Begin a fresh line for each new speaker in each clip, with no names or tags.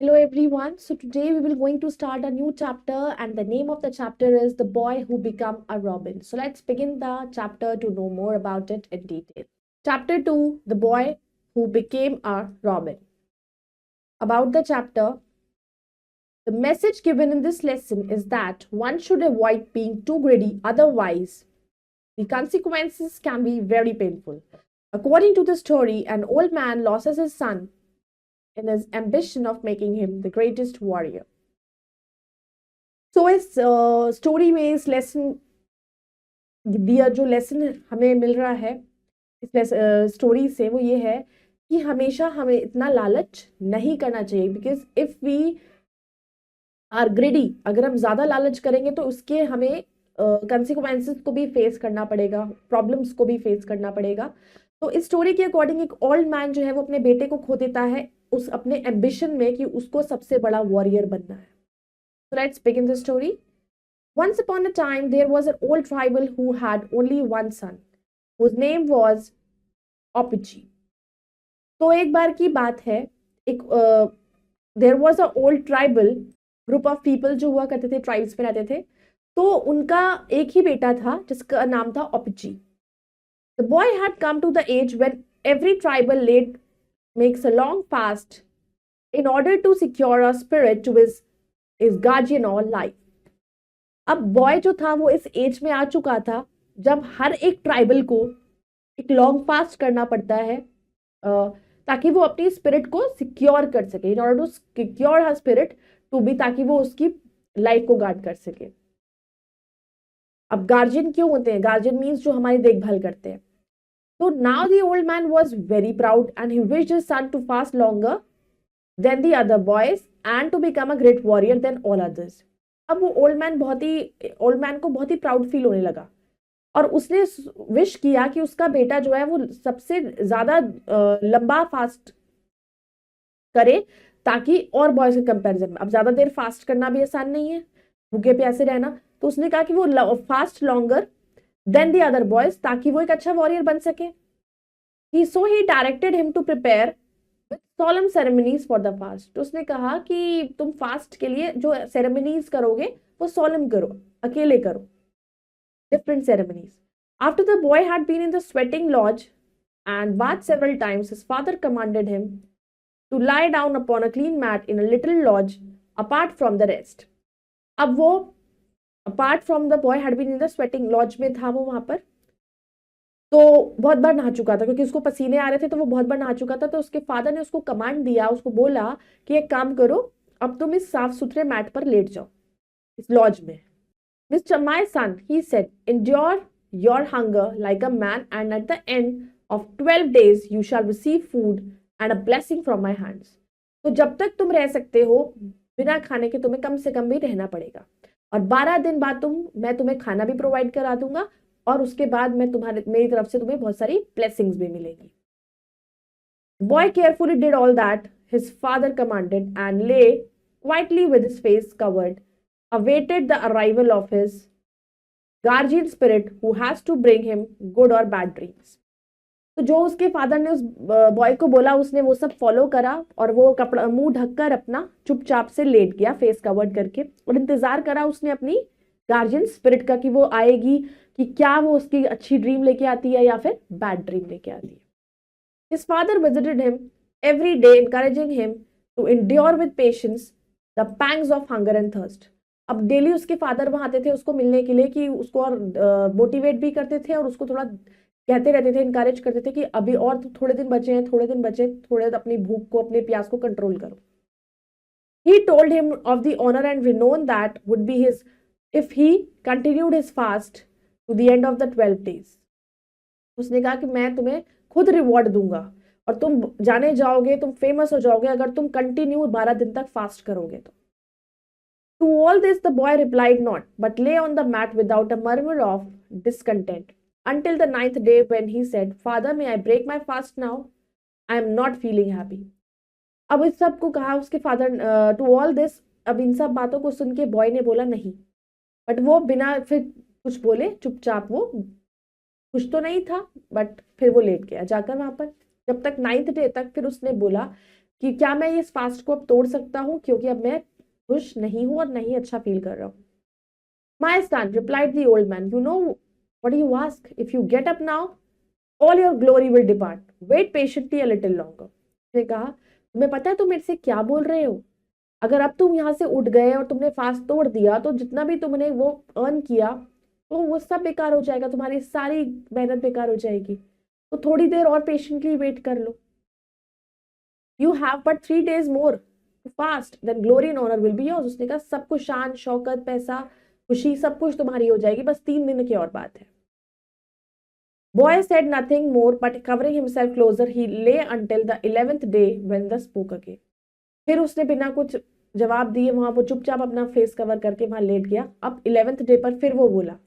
Hello everyone. So today we will going to start a new chapter and the name of the chapter is The Boy Who Became a Robin. So let's begin the chapter to know more about it in detail. Chapter 2, The Boy Who Became a Robin. About the chapter, the message given in this lesson is that one should avoid being too greedy, otherwise the consequences can be very painful. According to the story, an old man loses his son in his ambition of making him the greatest warrior. इस story में इस lesson दिया जो lesson हमें मिल रहा है इस story से वो ये है कि हमेशा हमें इतना लालच नहीं करना चाहिए because if we are greedy, अगर हम ज़्यादा लालच करेंगे तो उसके हमें कंसिक्वेंसेस को भी फेस करना पड़ेगा, प्रॉब्लम्स को भी फेस करना पड़ेगा. तो इस स्टोरी के अकॉर्डिंग एक ओल्ड मैन जो है वो अपने बेटे को खो देता है उस अपने एम्बिशन में कि उसको सबसे बड़ा वॉरियर बनना है. So let's begin the story. Once upon a time, there was an old tribal who had only one son, whose name was Opichi. तो एक बार की बात है, एक there was a old tribal group of people जो हुआ करते थे, ट्राइब्स में रहते थे. तो उनका एक ही बेटा था जिसका नाम था Opichi. The boy had come to the age when every tribal lad makes a long fast in order to secure a spirit to his guardian all life. अब बॉय जो था वो इस एज में आ चुका था जब हर एक ट्राइबल को एक लॉन्ग फास्ट करना पड़ता है ताकि वो अपनी स्पिरिट को सिक्योर कर सके, in order to secure her spirit to be, ताकि वो उसकी लाइफ को गार्ड कर सके. अब गार्जियन क्यों होते हैं? गार्जियन मीन्स जो हमारी देखभाल करते हैं. तो now the old man was very proud and he wished his son to fast longer than the other boys and to become a great warrior than all others. अब वो ओल्ड मैन को बहुत ही प्राउड फील होने लगा और उसने wish किया कि उसका बेटा जो है वो सबसे ज्यादा लंबा फास्ट करे ताकि और बॉयज के कंपैरिजन में. अब ज्यादा देर फास्ट करना भी आसान नहीं है, भूखे प्यासे रहना. तो उसने कहा कि वो fast longer than the other boys ताकि वो एक अच्छा वॉरियर बन सके. he directed him to prepare solemn ceremonies for the fast. तो उसने कहा कि तुम फास्ट के लिए जो सेरेमनीज करोगे वो सोलम करो, अकेले करो, different ceremonies. After the boy had been in the sweating lodge and bath several times his father commanded him to lie down upon a clean mat in a little lodge apart from the rest. अब वो apart from the boy had been in the sweating lodge में था, वो वहां पर तो बहुत बार नहा चुका था क्योंकि उसको पसीने आ रहे थे, तो वो बहुत बार नहा चुका था. तो उसके फादर ने उसको कमांड दिया, उसको बोला कि एक काम करो, अब तुम इस साफ सुथरे मैट पर लेट जाओ इस लॉज में. Mister my son, he said, endure your hunger like a man and at the end of 12 days you shall receive food and a blessing from my hands. तो जब तक तुम रह सकते हो बिना खाने के तुम्हें कम से कम भी रहना पड़ेगा, और 12 दिन बाद मैं तुम्हें खाना भी प्रोवाइड करा दूंगा और उसके बाद मेरी तरफ से तुम्हें बहुत सारी ब्लेसिंग्स भी मिलेगी. Boy carefully did all that his father commanded and lay quietly with his face covered awaited the arrival of his guardian spirit who has to bring him good और बैड ड्रीम्स. तो जो उसके father ने उस boy को बोला उसने वो सब फॉलो करा और वो कपड़ा मुंह ढककर अपना चुपचाप से लेट गया फेस कवर्ड करके, और इंतजार करा उसने अपनी गार्जियन स्पिरिट का कि वो आएगी, कि क्या वो उसकी अच्छी ड्रीम लेके आती है या फिर बैड ड्रीम लेके आती है. His father visited him every day, encouraging him to endure with patience the pangs of hunger and thirst. अब डेली उसके फादर वहां आते थे उसको मिलने के लिए कि उसको और मोटिवेट भी करते थे और उसको थोड़ा कहते रहते थे, इनकरेज करते थे कि अभी और तो थोड़े दिन बचे हैं, थोड़े दिन बचे, थोड़े अपनी भूख को, अपने प्यास को कंट्रोल करो. He told him of the honor and renown that would be his if he continued his fast to the end of the 12 days. उसने कहा कि मैं तुम्हें खुद रिवॉर्ड दूंगा और तुम जाने जाओगे, तुम फेमस हो जाओगे अगर तुम कंटिन्यू 12 दिन तक फास्ट करोगे तो. To all this the boy replied not, but lay on the mat without a murmur of discontent until the 9th day when he said, Father, may I break my fast now? I am not feeling happy. अब इस सब को कहा उसके father, to all this, अब इन सब बातों को सुन के बॉय ने बोला नहीं, बट वो बिना फिर कुछ बोले चुपचाप, वो कुछ तो नहीं था बट फिर वो लेट गया जाकर वहां पर जब तक 9th डे तक. फिर उसने बोला कि क्या मैं इस फास्ट को अब तोड़ सकता हूँ, क्योंकि अब मैं खुश नहीं हूँ और नहीं अच्छा फील कर रहा हूँ। My son, replied the old man, you know what you ask? If you get up now, all your glory will depart. Wait patiently a little longer. उसने कहा, तुम्हें पता है तुम मेरे से क्या बोल रहे हो? अगर अब तुम यहाँ से उठ गए और तुमने फास्ट तोड़ दिया तो जितना भी तुमने वो अर्न किया तो वो सब बेकार हो जाएगा, तुम्हारी सारी मेहनत बेकार हो जाएगी। तो थोड़ी देर और पेशेंटली वेट कर लो। You have but 3 days more to fast, then glory and honour will be yours. उसने कहा सब कुछ, शान शौकत पैसा खुशी सब कुछ तुम्हारी हो जाएगी, बस 3 दिन की और बात है। Boy said nothing more, but covering himself closer, he lay until the 11th day when the spoke again. फिर उसने बिना कुछ जवाब दिए वहां वो चुपचाप अपना फेस कवर करके वहां लेट गया। अब 11th डे पर फिर वो बोला,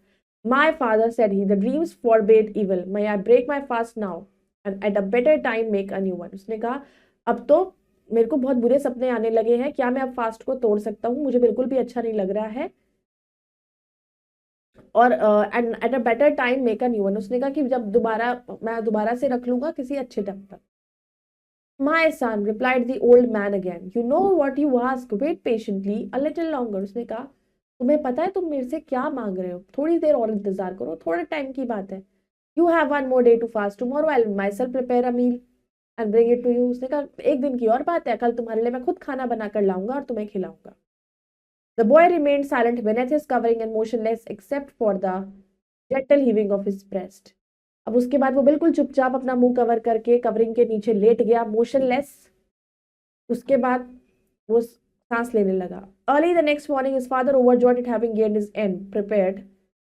My father said he, the dreams forbade evil. May I break my fast now and at a better time make a new one. उसने कहा अब तो मेरे को बहुत बुरे सपने आने लगे हैं, क्या मैं अब फास्ट को तोड़ सकता हूँ? मुझे बिल्कुल भी अच्छा नहीं लग रहा है, और and at a better time make a new one. उसने कहा कि जब मैं दोबारा से रख लूंगा किसी अच्छे टाइम पर। My son, replied the old man again, you know what you ask, wait patiently a little longer. उसने कहा तुम्हें पता है तुम मेरे से क्या मांग रहे हो, थोड़ी देर और इंतजार करो, थोड़ा टाइम की बात है। You have one more day to fast. Tomorrow I'll myself prepare a meal and bring it to you. उसने कहा एक दिन की और बात है, कल तुम्हारे लिए मैं खुद खाना बना कर लाऊंगा और तुम्हें खिलाऊंगा। The boy remained silent beneath his covering and motionless except for the gentle heaving of his breast. अब उसके बाद वो बिल्कुल चुपचाप अपना मुंह कवर करके कवरिंग के नीचे लेट गया, मोशनलेस। उसके बाद वो सांस लेने लगा। Early the next morning, his father, overjoyed at having gained his end, prepared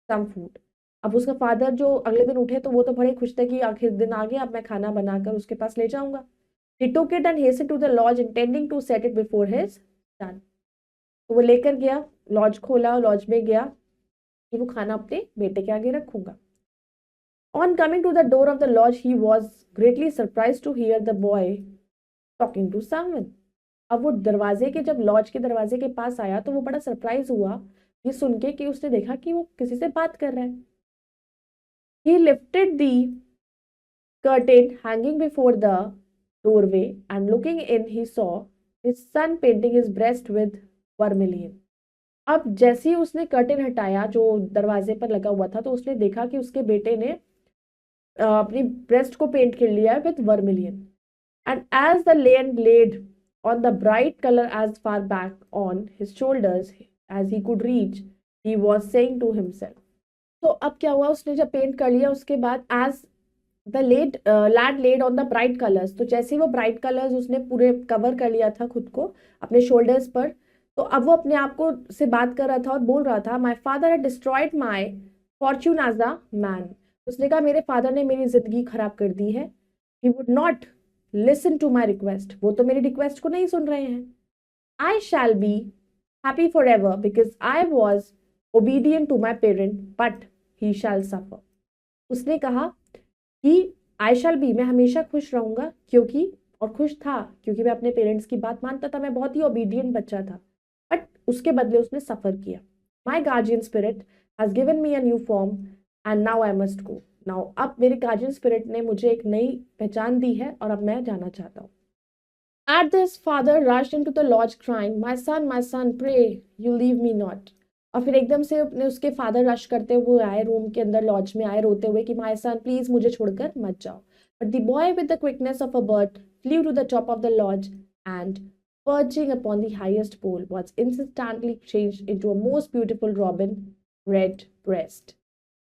some food. अब उसका फादर जो अगले दिन उठे तो वो तो बड़े खुश थे कि आखिर दिन आ गया, अब मैं खाना बनाकर उसके पास ले जाऊंगा। He took it and hastened to the lodge, intending to set it before his son. तो वो लेकर गया, लॉज खोला, लॉज में गया कि वो खाना अपने बेटे के आगे रखूंगा। On coming to the door of the lodge, he was greatly surprised to hear the boy talking to someone. अब वो दरवाजे के जब लॉज के दरवाजे के पास आया तो वो बड़ा सरप्राइज हुआ ये सुन के कि उसने देखा कि वो किसी से बात कर रहा है। He lifted the curtain hanging before the doorway and looking in, he saw his son painting his breast with vermilion. अब जैसे ही उसने कर्टेन हटाया जो दरवाजे पर लगा हुआ था तो उसने देखा कि उसके बेटे ने अपनी ब्रेस्ट को पेंट कर लिया है with vermilion. And as the lad laid on the bright colour as far back on his shoulders as he could reach, he was saying to himself. तो अब क्या हुआ, उसने जब पेंट कर लिया उसके बाद as the lad laid on the bright colours, तो जैसे ही वो ब्राइट कलर्स उसने पूरे कवर कर लिया था खुद को अपने शोल्डर्स पर, तो अब वो अपने आप को से बात कर रहा था और बोल रहा था, my father had destroyed my fortune as a man. उसने कहा मेरे फादर ने मेरी जिंदगी खराब कर दी है। He would not listen to my request, वो तो मेरी रिक्वेस्ट को नहीं सुन रहे हैं। I shall be happy for ever because I was obedient to my parent but he shall suffer. उसने कहा कि आई शैल बी, मैं हमेशा खुश रहूंगा क्योंकि, और खुश था क्योंकि मैं अपने पेरेंट्स की बात मानता था, मैं बहुत ही ओबीडियंट बच्चा था, बट उसके बदले उसने सफर किया। My guardian spirit has given me a new form and now I must go now. अब मेरे गार्जियन स्पिरिट ने मुझे एक नई पहचान दी है और अब मैं जाना चाहता हूँ। At this, father rushed into the lodge crying, my son, pray you leave me not. और फिर एकदम से अपने उसके फादर रश करते हुए आए, रूम के अंदर लॉज में आए रोते हुए कि माय सन प्लीज मुझे छोड़कर मत जाओ। But the boy with the quickness of a bird flew to the top of the lodge and perching upon the highest pole was instantly changed into a most beautiful robin red breast.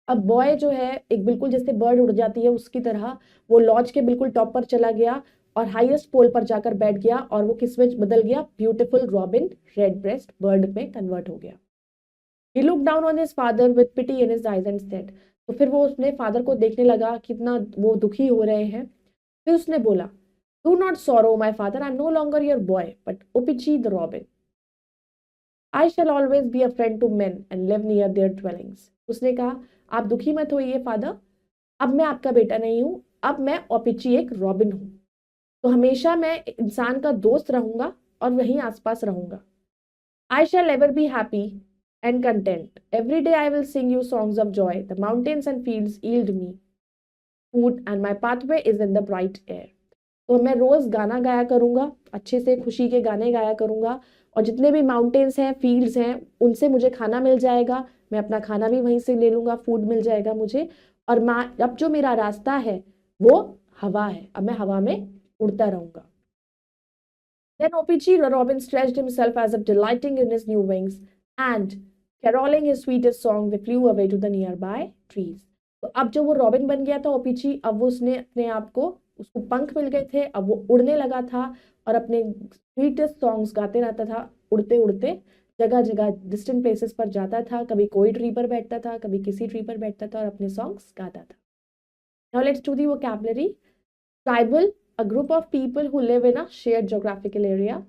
अब boy जो है एक बिल्कुल जैसे bird उड़ जाती है उसकी तरह वो लॉज के बिल्कुल टॉप पर चला गया और हाईएस्ट पोल पर जाकर बैठ गया और वो किस में बदल गया, beautiful robin red breast bird में कन्वर्ट हो गया। He looked down on his father with pity in his eyes and said, तो फिर वो उसने फादर को देखने लगा कितना वो दुखी हो रहे हैं। फिर उसने बोला, Do not sorrow, my father, I am no longer your boy, but Opichi the robin. I shall always be a friend to men and live near their dwellings. उसने कहा आप दुखी मत होइए फादर, अब मैं आपका बेटा नहीं हूं, अब मैं ओपिची एक रॉबिन हूं, तो हमेशा मैं इंसान का दोस्त रहूंगा और वहीं आसपास रहूंगा। I shall ever be happy and content. Every day I will sing you songs of joy. The mountains and fields yield me food and my pathway is in the bright air. तो मैं रोज गाना गाया करूंगा, अच्छे से खुशी के गाने गाया करूंगा, और जितने भी माउंटेन्स हैं, फील्ड्स हैं, उनसे मुझे खाना मिल जाएगा, मैं अपना खाना भी वहीं से ले लूंगा, फूड मिल जाएगा मुझे। और अब जो मेरा रास्ता है वो हवा है, अब मैं हवा में उड़ता रहूंगा। Then OPG Robin stretched himself as if delighting in his new wings, and caroling his sweetest song, they flew away to the nearby trees. तो अब जो वो रॉबिन बन गया था ओपीजी, अब वो उसने अपने आप को, उसको पंख मिल गए थे, अब वो उड़ने लगा था और अपने स्वीटेस्ट सॉन्ग्स गाते रहता था, उड़ते उड़ते जगह जगह डिस्टेंट प्लेसेस पर जाता था, कभी कोई ट्री पर बैठता था, कभी किसी ट्री पर बैठता था और अपने सॉन्ग्स गाता था। Now let's do the vocabulary. Tribal, a group of people who live in a shared geographical area.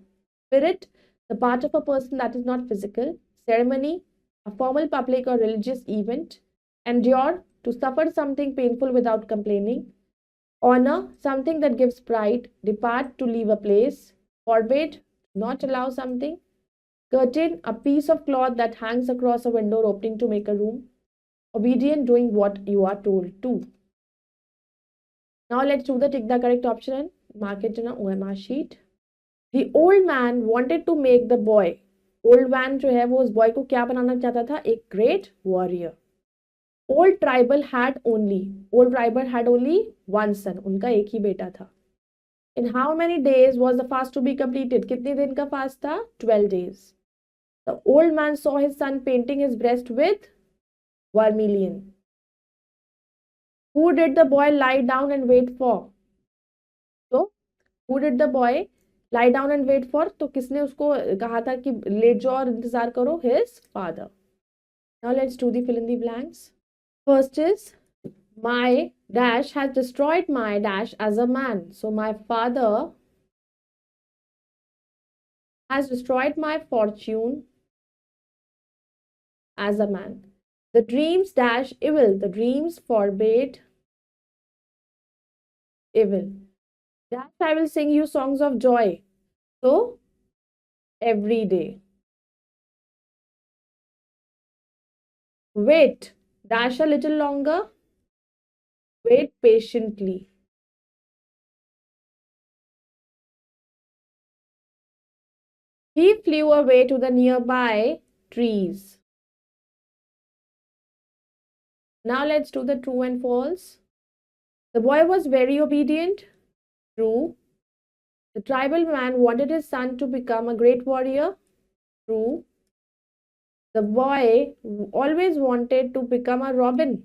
Spirit, the part of a person that is not physical. Ceremony, a formal public or religious event. Endure, to suffer something painful without complaining. Honor, something that gives pride. Depart, to leave a place. Forbid, not allow something. Curtain, a piece of cloth that hangs across a window opening to make a room. Obedient, doing what you are told to. Now let's do the tick the correct option and mark it in a OMR sheet. The old man wanted to make the boy. Old man जो है वो उस boy को क्या बनाना चाहता था? एक great warrior. Old tribal had only one son. उनका एक ही बेटा था. In how many days was the fast to be completed? कितने दिन का fast था? 12 days. The old man saw his son painting his breast with vermilion. Who did the boy lie down and wait for? So, who did the boy lie down and wait for? तो किसने उसको कहा था कि late जाओ और इंतजार करो? His father. Now let's do the fill in the blanks. First is my dash has destroyed my dash as a man. So my father has destroyed my fortune as a man. The dreams dash evil. The dreams forbade evil. Dash I will sing you songs of joy. So every day. Wait, dash a little longer. Wait patiently. He flew away to the nearby trees. Now let's do the true and false. The boy was very obedient. True. The tribal man wanted his son to become a great warrior. True. The boy always wanted to become a robin.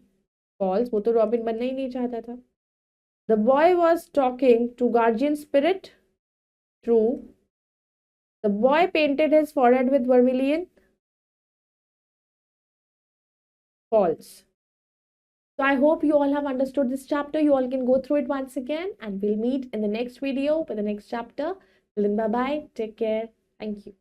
False. वो तो robin बनना ही नहीं चाहता था. The boy was talking to guardian spirit. True. The boy painted his forehead with vermilion. False. So I hope you all have understood this chapter. You all can go through it once again, and we'll meet in the next video for the next chapter. Till then, bye-bye. Take care. Thank you.